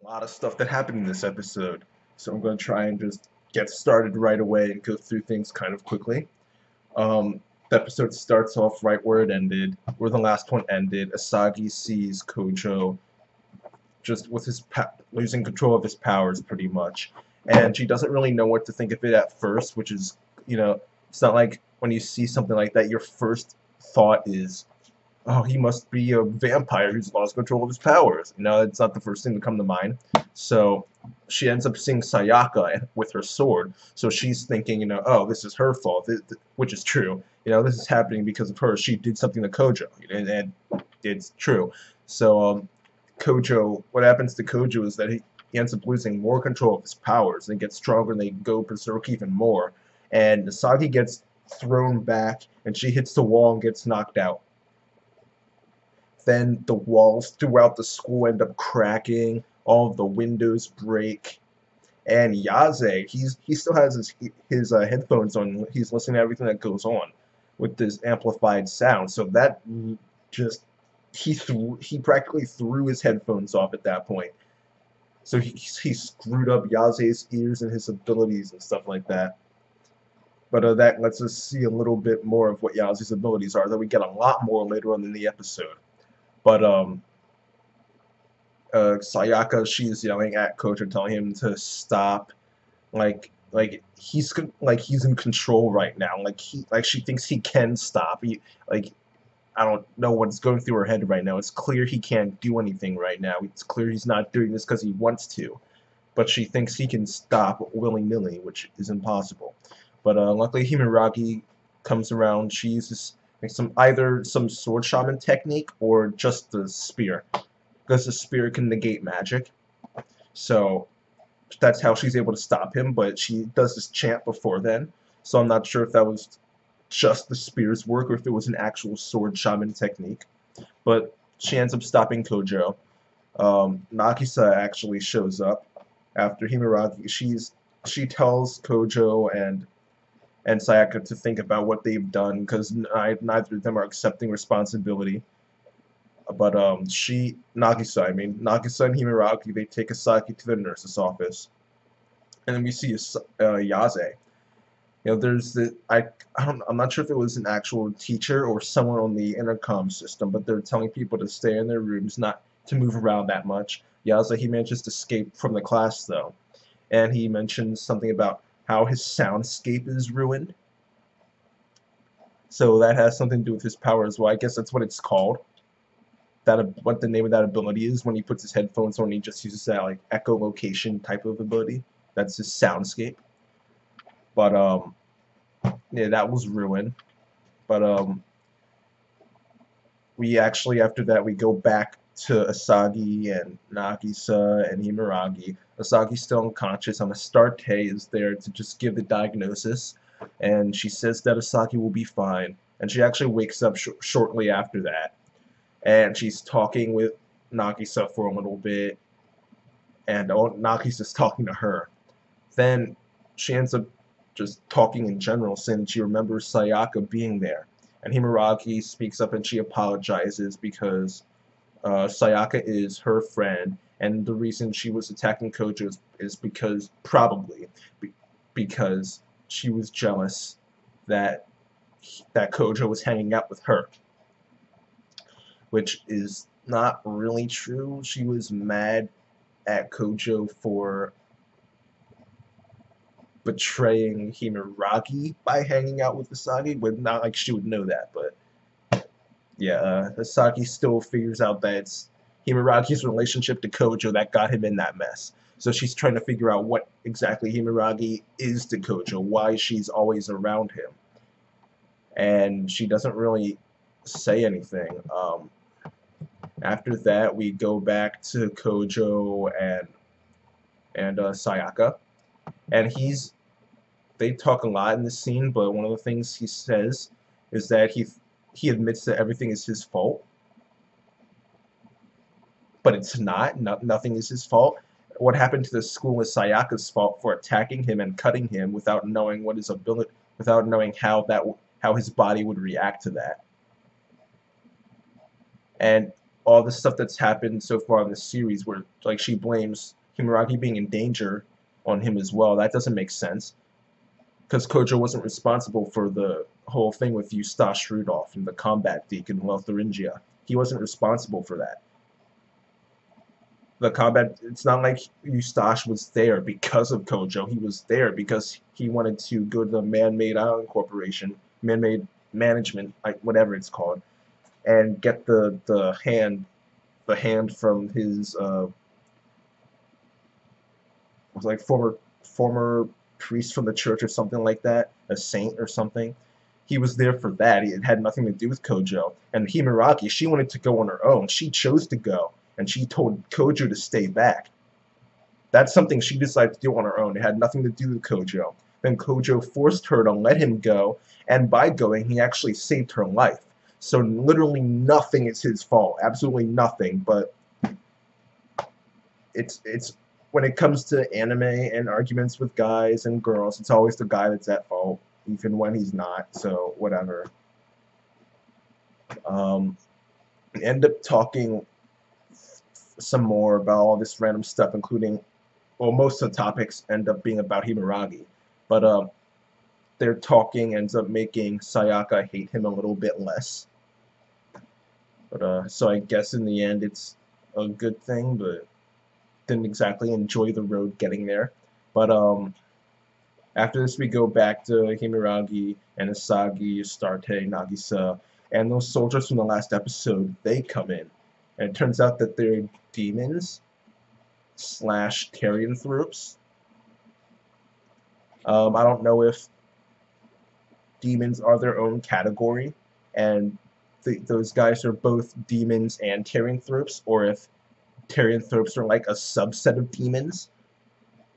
A lot of stuff that happened in this episode, so I'm going to try and just get started right away and go through things kind of quickly. The episode starts off right where it ended, where the last one ended. Asagi sees Kojou just with losing control of his powers pretty much, and she doesn't really know what to think of it at first, which is, it's not like when you see something like that, your first thought is, oh, he must be a vampire who's lost control of his powers. It's not the first thing to come to mind. So she ends up seeing Sayaka with her sword. So she's thinking, oh, this is her fault, which is true. This is happening because of her. She did something to Kojou, and it's true. So what happens to Kojou is that he ends up losing more control of his powers and gets stronger and they go berserk even more. And Asagi gets thrown back and she hits the wall and gets knocked out. Then the walls throughout the school end up cracking, all of the windows break, and Yaze, he still has his headphones on. He's listening to everything that goes on with this amplified sound. So that just he practically threw his headphones off at that point. So he screwed up Yaze's ears and his abilities and stuff like that. But that lets us see a little bit more of what Yaze's abilities are. That we get a lot more later on in the episode. But Sayaka, she's yelling at Kojou, telling him to stop. He's in control right now. She thinks he can stop. I don't know what's going through her head right now. It's clear he can't do anything right now. It's clear he's not doing this because he wants to. But she thinks he can stop willy-nilly, which is impossible. But luckily Himeragi comes around. She uses either some sword shaman technique or just the spear, because the spear can negate magic. So that's how she's able to stop him, but she does this chant before then, so I'm not sure if that was just the spear's work or if it was an actual sword shaman technique. But she ends up stopping Kojou. Nagisa actually shows up after Himeragi. She tells Kojou and Sayaka to think about what they've done, because neither of them are accepting responsibility. But Nagisa and Himeragi, they take Asagi to the nurse's office, and then we see Yaze. I'm not sure if it was an actual teacher or someone on the intercom system, but they're telling people to stay in their rooms, not to move around that much. Yaze, he manages to escape from the class though, and he mentions something about how his soundscape is ruined. So that has something to do with his power as well. I guess that's what it's called. What the name of that ability is when he puts his headphones on, he just uses that like echolocation type of ability. That's his soundscape. But yeah, that was ruined. But we actually, after that, we go back to Asagi and Nagisa and Himeragi. Asagi's still unconscious. Astarte is there to just give the diagnosis, and she says that Asagi will be fine. And she actually wakes up shortly after that, and she's talking with Nagisa for a little bit, and Nagisa's talking to her. Then she ends up just talking in general, saying she remembers Sayaka being there. And Himeragi speaks up and she apologizes because Sayaka is her friend, and the reason she was attacking Kojou is probably because she was jealous that Kojou was hanging out with her, which is not really true. She was mad at Kojou for betraying Himeragi by hanging out with Asagi, but not like she would know that. But yeah, Asagi still figures out that it's Himeragi's relationship to Kojou that got him in that mess. So she's trying to figure out what exactly Himeragi is to Kojou, why she's always around him. And she doesn't really say anything. After that, we go back to Kojou and Sayaka, and they talk a lot in this scene, but one of the things he says is that he admits that everything is his fault, but it's not. Nothing is his fault. What happened to the school is Sayaka's fault for attacking him and cutting him without knowing without knowing how his body would react to that. And all the stuff that's happened so far in the series, where like she blames Himeragi being in danger on him as well. That doesn't make sense because Kojou wasn't responsible for the whole thing with Eustache Rudolph and the combat deacon in Lotharingia. He wasn't responsible for that. The combat, it's not like Eustache was there because of Kojou. He was there because he wanted to go to the Man-Made Island Corporation, Man-Made Management, like whatever it's called, and get the hand from his was like former priest from the church or something like that, a saint or something. He was there for that. It had nothing to do with Kojou. And Himeragi, she wanted to go on her own. She chose to go, and she told Kojou to stay back. That's something she decided to do on her own. It had nothing to do with Kojou. Then Kojou forced her to let him go, and by going, he actually saved her life. So literally nothing is his fault. Absolutely nothing. But it's when it comes to anime and arguments with guys and girls, it's always the guy that's at fault, even when he's not. So whatever. End up talking some more about all this random stuff, including, well, most of the topics end up being about Himeragi, but their talking ends up making Sayaka hate him a little bit less. But so I guess in the end it's a good thing, but didn't exactly enjoy the road getting there. But after this we go back to Himeragi and Asagi, Astarte, Nagisa, and those soldiers from the last episode. They come in, and it turns out that they're demons / Therianthropes. I don't know if demons are their own category, and those guys are both demons and Therianthropes, or if Therianthropes are like a subset of demons.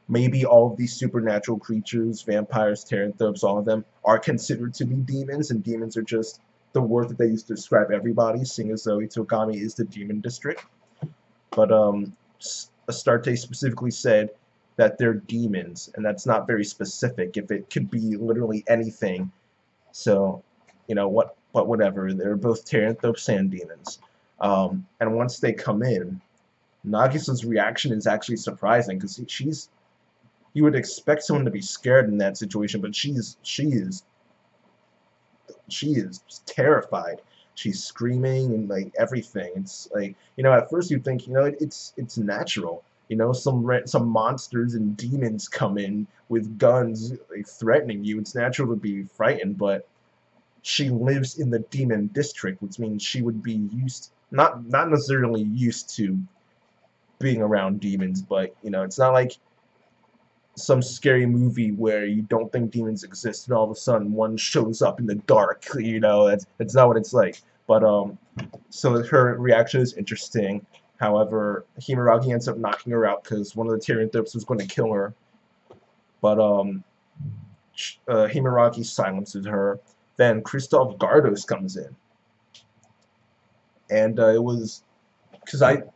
Maybe all of these supernatural creatures, vampires, Therianthropes, all of them, are considered to be demons, and demons are just the word that they use to describe everybody, seeing as though Itogami is the demon district. But Astarte specifically said that they're demons, and that's not very specific. If it could be literally anything, so you know what? But whatever. They're both Therianthropes and demons. And once they come in, Nagisa's reaction is actually surprising because she's. You would expect someone to be scared in that situation, but she is terrified. She's screaming and like everything. It's like, you know, at first you think, you know, it's natural. You know, some monsters and demons come in with guns like, threatening you. It's natural to be frightened, but she lives in the demon district, which means she would be not necessarily used to being around demons, but you know, it's not like some scary movie where you don't think demons exist and all of a sudden one shows up in the dark. You know, that's not what it's like. But so her reaction is interesting. However, Himeragi ends up knocking her out because one of the Therianthropes was going to kill her. But Himeragi silences her. Then Christoph Gardos comes in, and it was because I don't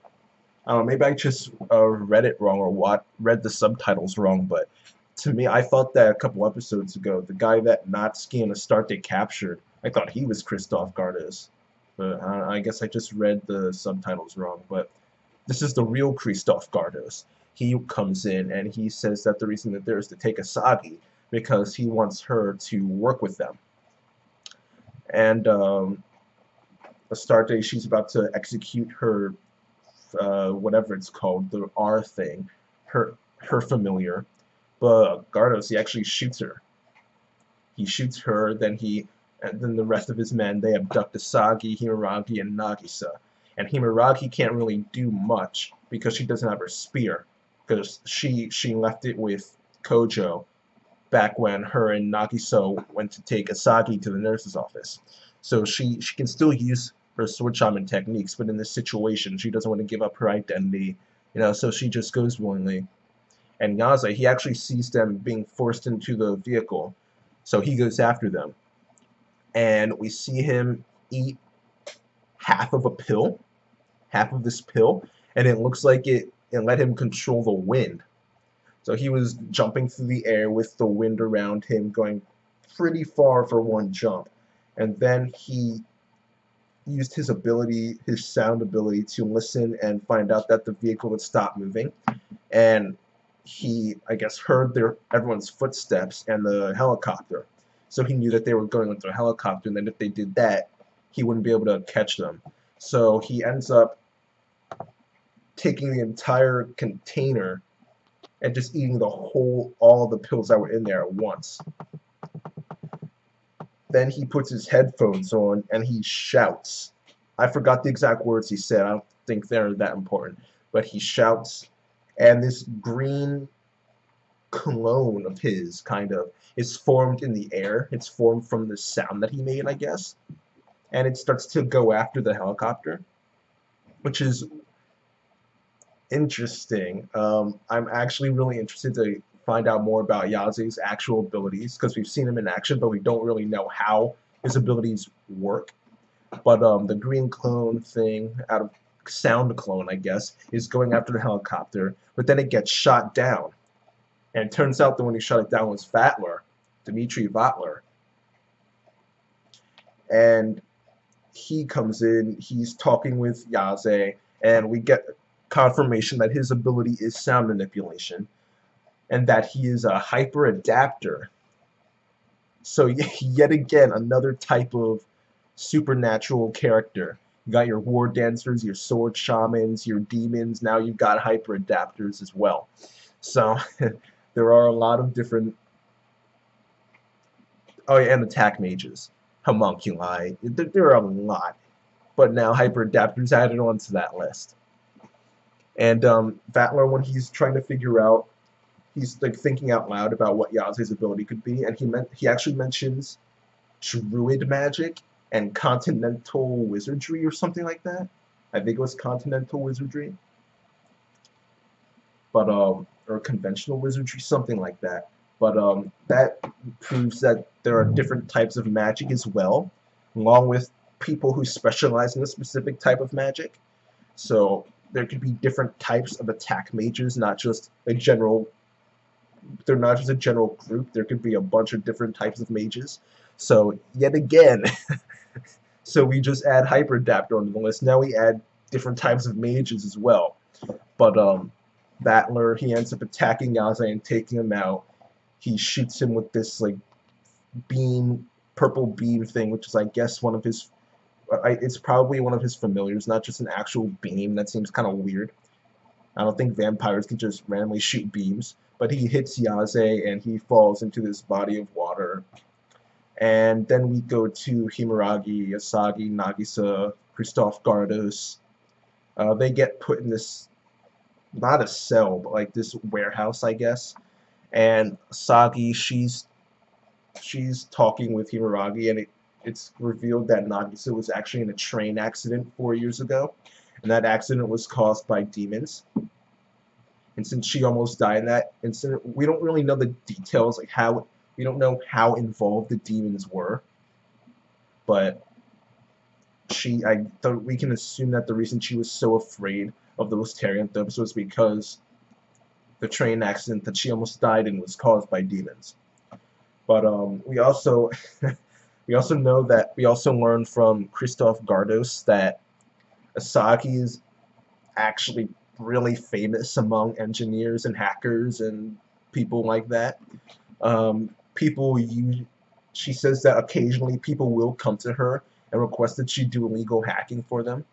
know, maybe I just read it wrong or read the subtitles wrong, but to me, I thought that a couple episodes ago, the guy that Natsuki and Astarte captured, I thought he was Christoph Gardos. But I guess I just read the subtitles wrong, but this is the real Christoph Gardos. He comes in and he says that the reason that there is to take Asagi because he wants her to work with them. And Astarte, she's about to execute her whatever it's called, the R thing, her familiar, but Gardos, he actually shoots her. He shoots her, and then the rest of his men, they abduct Asagi, Himeragi, and Nagisa. And Himeragi can't really do much because she doesn't have her spear, because she left it with Kojou back when her and Nagisa went to take Asagi to the nurse's office. So she can still use her sword shaman techniques, but in this situation, she doesn't want to give up her identity, you know, so she just goes willingly. And Yaza, he actually sees them being forced into the vehicle, so he goes after them. And we see him eat half of this pill, and it looks like it let him control the wind. So he was jumping through the air with the wind around him, going pretty far for one jump. And then he used his ability, his sound ability, to listen and find out that the vehicle would stop moving. And he, I guess, heard everyone's footsteps and the helicopter. So he knew that they were going with the helicopter, and then if they did that, he wouldn't be able to catch them. So he ends up taking the entire container and just eating all the pills that were in there at once. Then he puts his headphones on and he shouts. I forgot the exact words he said. I don't think they're that important. But he shouts, and this green clone of his, kind of, is formed in the air. It's formed from the sound that he made, I guess. And it starts to go after the helicopter, which is interesting. I'm actually really interested to find out more about Yaze's actual abilities, because we've seen him in action, but we don't really know how his abilities work. But the green clone thing, out of sound clone, I guess, is going after the helicopter, but then it gets shot down. And it turns out the one who shot it down was Vatler, Dmitry Vatler. And he comes in, he's talking with Yaze, and we get confirmation that his ability is sound manipulation, and that he is a hyper adapter. So yet again, another type of supernatural character. You got your war dancers, your sword shamans, your demons. Now you've got hyper adapters as well. So there are a lot of different. Oh yeah, and attack mages, homunculi. There are a lot, but now hyper adapters added onto that list. And Vatler, when he's trying to figure out, he's like thinking out loud about what Yaze's ability could be, and he actually mentions druid magic and continental wizardry or something like that. I think it was continental wizardry, but or conventional wizardry, something like that. But that proves that there are different types of magic as well, along with people who specialize in a specific type of magic. So there could be different types of attack mages, not just a general. They're not just a general group. There could be a bunch of different types of mages. So yet again, so we just add hyper adapter onto the list. Now we add different types of mages as well. But Battler, he ends up attacking Yaze and taking him out. He shoots him with this like beam, purple beam thing, which is I guess one of his. It's probably one of his familiars, not just an actual beam. That seems kind of weird. I don't think vampires can just randomly shoot beams. But he hits Yaze and he falls into this body of water. And then we go to Himeragi, Asagi, Nagisa, Christophe Gardos. They get put in this, not a cell, but like this warehouse, I guess. And Asagi, she's talking with Himeragi, and it's revealed that Nagisa was actually in a train accident 4 years ago. And that accident was caused by demons. And since she almost died in that incident, we don't really know the details, like we don't know how involved the demons were. But we can assume that the reason she was so afraid of those Terianthropes was because the train accident that she almost died in was caused by demons. But we also we also learned from Christophe Gardos that Asagi is actually really famous among engineers and hackers and people like that. She says that occasionally people will come to her and request that she do illegal hacking for them.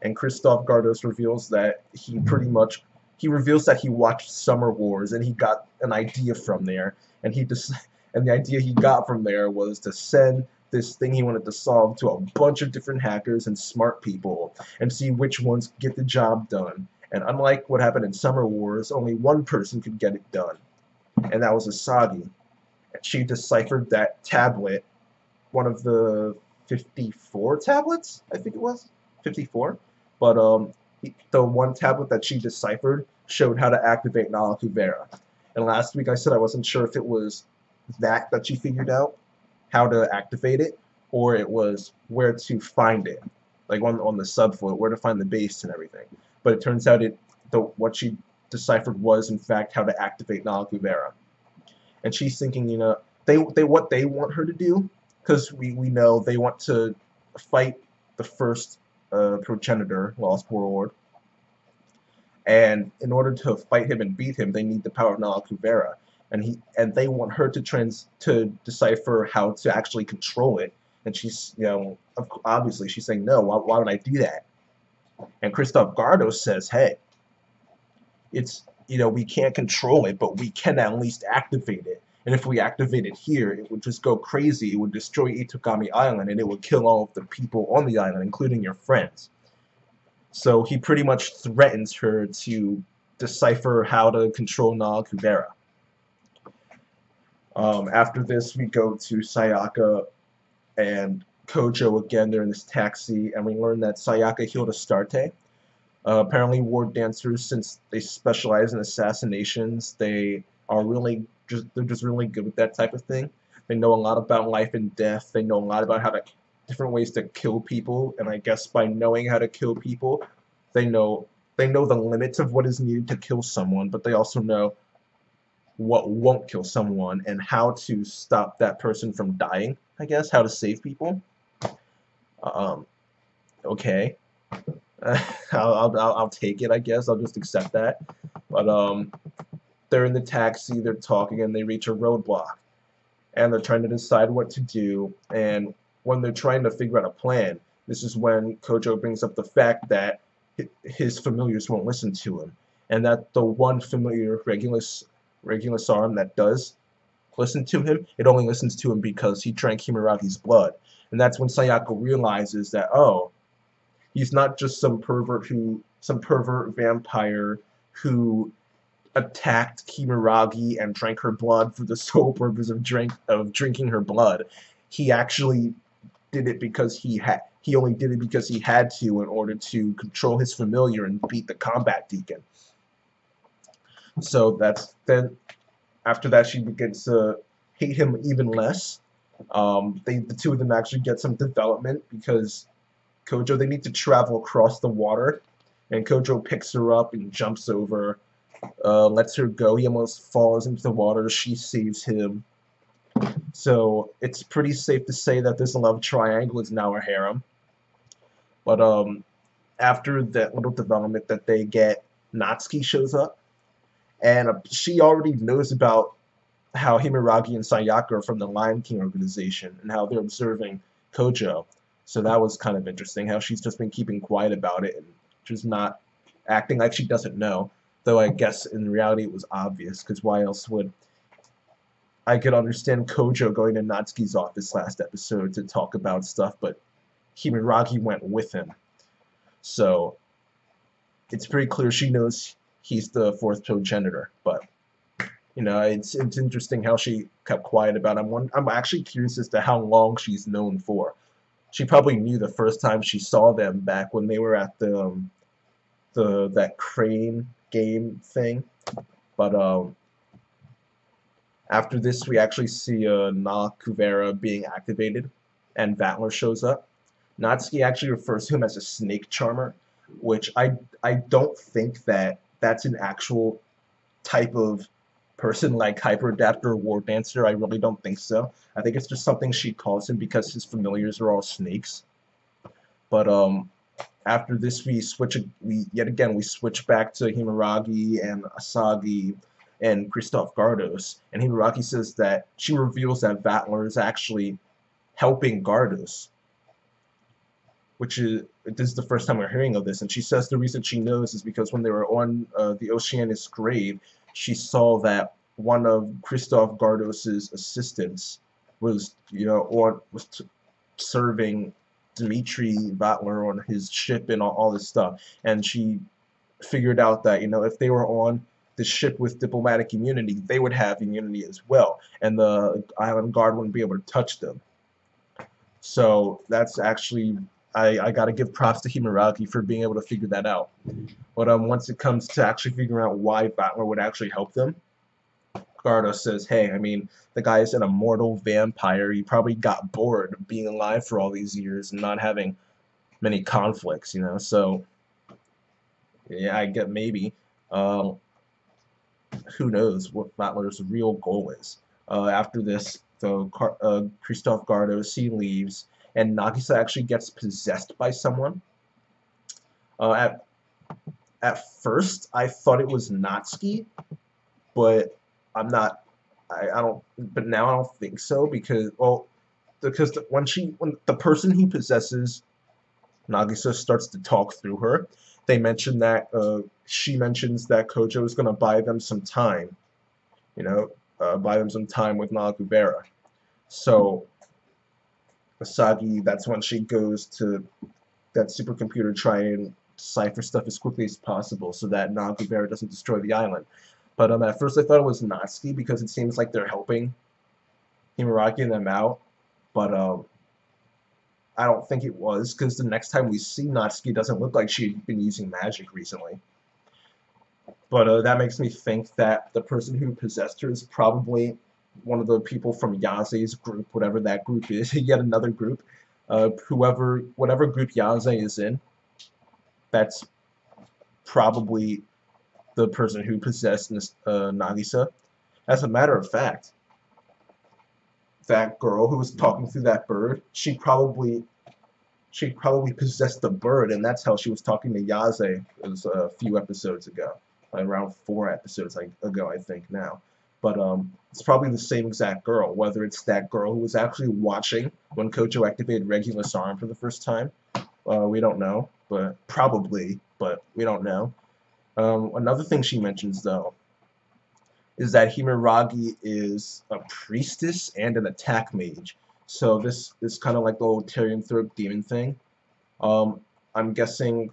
And Christophe Gardos reveals that he reveals that he watched Summer Wars and he got an idea from there, and the idea he got from there was to send this thing he wanted to solve to a bunch of different hackers and smart people and see which ones get the job done. And unlike what happened in Summer Wars, only one person could get it done, and that was Asagi. And she deciphered that tablet, one of the 54 tablets, I think it was 54. But the one tablet that she deciphered showed how to activate Nalakuvera. And last week I said I wasn't sure if it was that she figured out, how to activate it, or it was where to find it, like on the subfoot, where to find the base and everything. But it turns out what she deciphered was in fact how to activate Nalakuvera. And she's thinking, what they want her to do, because we know they want to fight the first progenitor, Lost Warlord. And in order to fight him and beat him, they need the power of Nalakuvera. And they want her to decipher how to actually control it. And she's, obviously she's saying, no, why would I do that? And Christoph Gardos says, hey, it's, we can't control it, but we can at least activate it. And if we activate it here, it would just go crazy. It would destroy Itogami Island, and it would kill all of the people on the island, including your friends. So he pretty much threatens her to decipher how to control Nalakuvera. After this, we go to Sayaka and Kojou again. They're in this taxi, and we learn that Sayaka healed Astarte. Apparently, war dancers, since they specialize in assassinations, they're just really good with that type of thing. They know a lot about life and death. They know a lot about different ways to kill people, and I guess by knowing how to kill people, they know the limits of what is needed to kill someone, but they also know what won't kill someone and how to stop that person from dying, I guess, how to save people. Okay. I'll take it, I guess. I'll just accept that. But they're in the taxi, they're talking, and they reach a roadblock. And they're trying to decide what to do, and when they're trying to figure out a plan, this is when Kojou brings up the fact that his familiars won't listen to him, and that the one familiar, Regulus Arm, that does listen to him, it only listens to him because he drank Himuragi's blood. And that's when Sayaka realizes that, oh, he's not just some pervert vampire who attacked Himuragi and drank her blood for the sole purpose of drinking her blood. He actually did it because he only did it because he had to in order to control his familiar and beat the combat deacon. So then after that she begins to hate him even less. The two of them actually get some development because Kojou, they need to travel across the water, and Kojou picks her up and jumps over, lets her go. He almost falls into the water. She saves him. So it's pretty safe to say that this love triangle is now a harem. But after that little development that they get, Natsuki shows up, and she already knows about how Himuragi and Sayaka are from the Lion King organization and how they're observing Kojou. So that was kind of interesting, how she's just been keeping quiet about it and just not acting like she doesn't know. Though I guess in reality it was obvious, because why else would... I could understand Kojou going to Natsuki's office last episode to talk about stuff, but Himuragi went with him. So it's pretty clear she knows he's the fourth progenitor, but it's interesting how she kept quiet about it. I'm actually curious as to how long she's known for. She probably knew the first time she saw them back when they were at that crane game thing. But after this, we actually see Nalakuvera being activated, and Vatler shows up. Natsuki actually refers to him as a snake charmer, which I don't think that's an actual type of person like Hyperadapt or War Dancer. I really don't think so. I think it's just something she calls him because his familiars are all snakes. But after this, we switch back to Himuragi and Asagi and Christoph Gardos, and Himuragi says that she reveals that Vatler is actually helping Gardos, which this is the first time we're hearing of this, and she says the reason she knows is because when they were on the Oceanus grave, she saw that one of Christoph Gardos's assistants was serving Dmitri Vatler on his ship and all this stuff, and she figured out that if they were on the ship with diplomatic immunity, they would have immunity as well, and the island guard wouldn't be able to touch them. So that's actually, I gotta give props to Himuragi for being able to figure that out. But once it comes to actually figuring out why Vatler would actually help them, Gardos says, hey, I mean, the guy is an immortal vampire. He probably got bored of being alive for all these years and not having many conflicts, so yeah, I get maybe. Who knows what Vatler's real goal is. After this, though, Christoph Gardos, he leaves, and Nagisa actually gets possessed by someone. Uh, at at first, I thought it was Natsuki, but I'm not. I don't. But now I don't think so because when the person who possesses Nagisa starts to talk through her, they mention that she mentions that Kojou is gonna buy them some time. You know, buy them some time with Nalakuvera. So Asagi, that's when she goes to that supercomputer try and decipher stuff as quickly as possible so that Nalakuvera doesn't destroy the island. But at first I thought it was Natsuki because it seems like they're helping Himeraki and them out. But I don't think it was because the next time we see Natsuki, it doesn't look like she'd been using magic recently. But that makes me think that the person who possessed her is probably one of the people from Yaze's group, whatever that group is, yet another group. Whatever group Yaze is in, that's probably the person who possessed Nagisa. As a matter of fact, that girl who was talking through that bird, she probably possessed the bird, and that's how she was talking to Yaze. It was a few episodes ago, around 4 episodes ago, I think now. But it's probably the same exact girl. Whether it's that girl who was actually watching when Kojou activated Regulus Arm for the first time, we don't know. But probably, but we don't know. Another thing she mentions though is that Himeragi is a priestess and an attack mage. So this is kind of like the old Tyrion Throat demon thing. Um, I'm guessing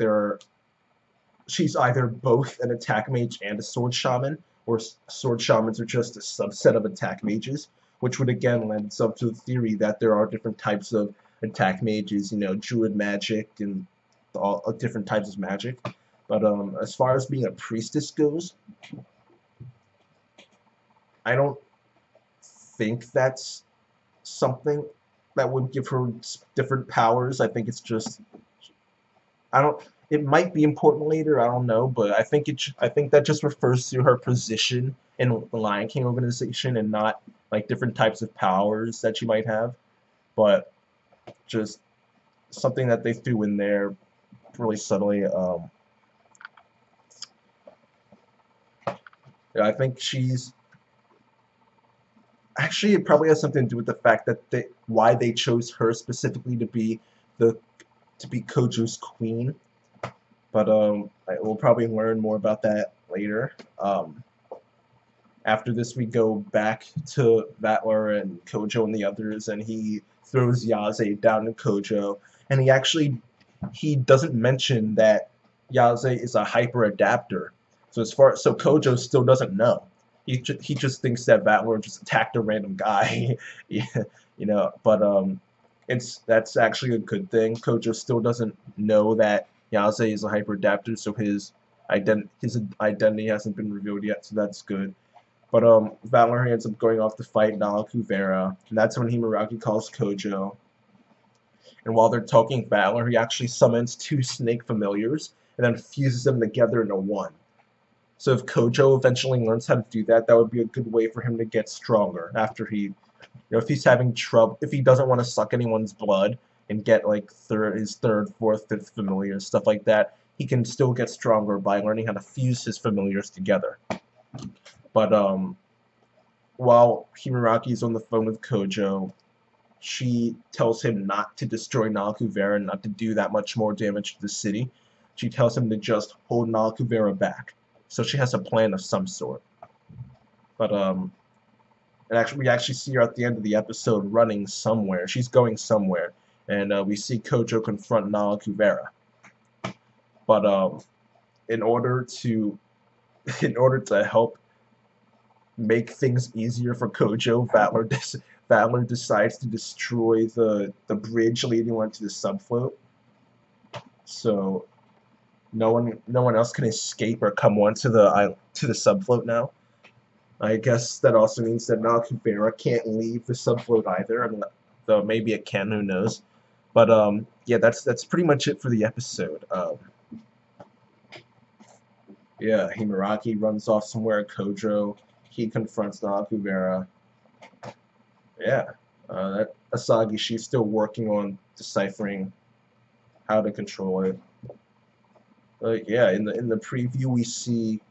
she's either both an attack mage and a sword shaman, or sword shamans are just a subset of attack mages, which would again lend itself to the theory that there are different types of attack mages, druid magic and all different types of magic. But as far as being a priestess goes, I don't think that's something that would give her different powers. I think it's just I don't. It might be important later. I don't know, but I think that just refers to her position in the Lion King organization and not like different types of powers that she might have. But just something that they threw in there really subtly. Yeah, I think she's actually it probably has something to do with the fact that why they chose her specifically the to be Kojou's queen. But we'll probably learn more about that later. After this, we go back to Vatler and Kojou and the others, and he throws Yaze down to Kojou, and he doesn't mention that Yaze is a hyper adapter. So Kojou still doesn't know. He just thinks that Vatler just attacked a random guy, yeah, But that's actually a good thing. Kojou still doesn't know that Yaze is a hyper adapter, so his identity hasn't been revealed yet, so that's good. But Vatler ends up going off to fight Nalakuvera, and that's when Himeraki calls Kojou. And while they're talking Vatler, he actually summons 2 snake familiars and then fuses them together into one. So if Kojou eventually learns how to do that, that would be a good way for him to get stronger after if he's having trouble, if he doesn't want to suck anyone's blood and get like his third, fourth, fifth familiars, stuff like that, he can still get stronger by learning how to fuse his familiars together. But while Himuraki's on the phone with Kojou, she tells him not to destroy Nalakuvera and not to do that much more damage to the city. She tells him to just hold Nalakuvera back. So she has a plan of some sort. But we actually see her at the end of the episode running somewhere. She's going somewhere, and we see Kojou confront Nalakuvera. But in order to help make things easier for Kojou, Vatler decides to destroy the bridge leading onto the subfloat. So no one else can escape or come onto the subfloat now. I guess that also means that Nalakuvera can't leave the subfloat either. I mean, though maybe it can, who knows? But yeah, that's pretty much it for the episode. Yeah, Himeraki runs off somewhere. Kojou, he confronts Nalakuvera. Yeah, That Asagi, she's still working on deciphering how to control it. But yeah, in the preview we see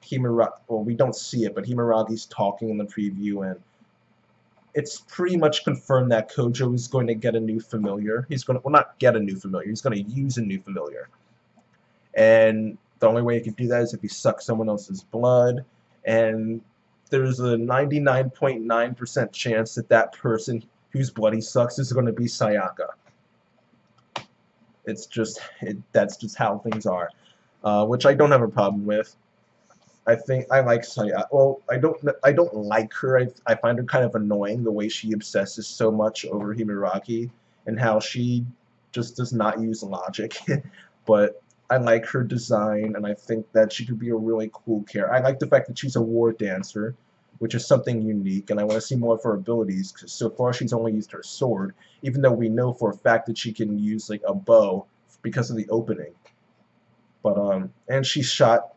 Himura. Well, we don't see it, but Himuragi's talking in the preview, and it's pretty much confirmed that Kojou is going to get a new familiar. He's going to, well, not get a new familiar. He's going to use a new familiar, and the only way he can do that is if he sucks someone else's blood, and there's a 99.9% chance that that person whose blood he sucks is going to be Sayaka. It's just that's just how things are, which I don't have a problem with. I think I like Sayaka. Well, I don't like her. I find her kind of annoying the way she obsesses so much over Himuragi and how she just does not use logic. But I like her design, and I think that she could be a really cool character. I like the fact that she's a war dancer, which is something unique, and I want to see more of her abilities because so far she's only used her sword, even though we know for a fact that she can use like a bow because of the opening. But and she shot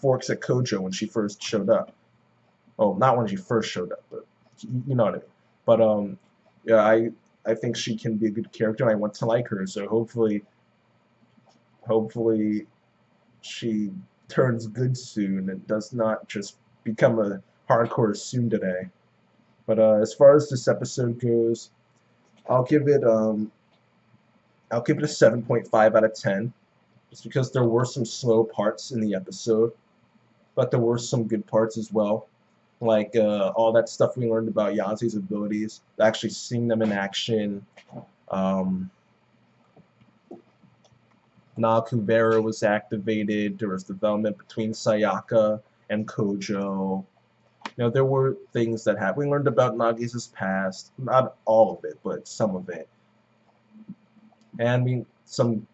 forks at Kojou when she first showed up. Oh, not when she first showed up, but you know what I mean. But yeah, I think she can be a good character, and I want to like her. So hopefully she turns good soon and does not just become a hardcore tsundere. But as far as this episode goes, I'll give it um I'll give it a 7.5 out of 10. Just because there were some slow parts in the episode, but there were some good parts as well. Like all that stuff we learned about Yazi's abilities, actually seeing them in action. Um, Nalakuvera was activated. There was development between Sayaka and Kojou. There were things that happened. We learned about Nagisa's past, not all of it, but some of it. And some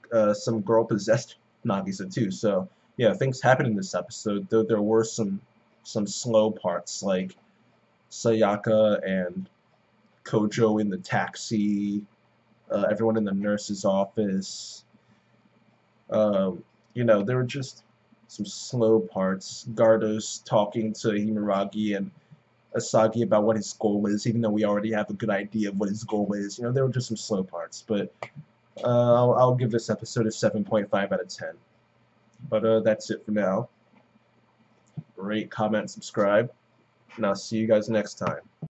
girl possessed Nagisa too. So yeah, things happened in this episode. Though there were some slow parts like Sayaka and Kojou in the taxi, everyone in the nurse's office. There were just some slow parts. Gardos talking to Himuragi and Asagi about what his goal is, even though we already have a good idea of what his goal is. There were just some slow parts, but I'll give this episode a 7.5 out of 10. But that's it for now. Rate, comment, subscribe, and I'll see you guys next time.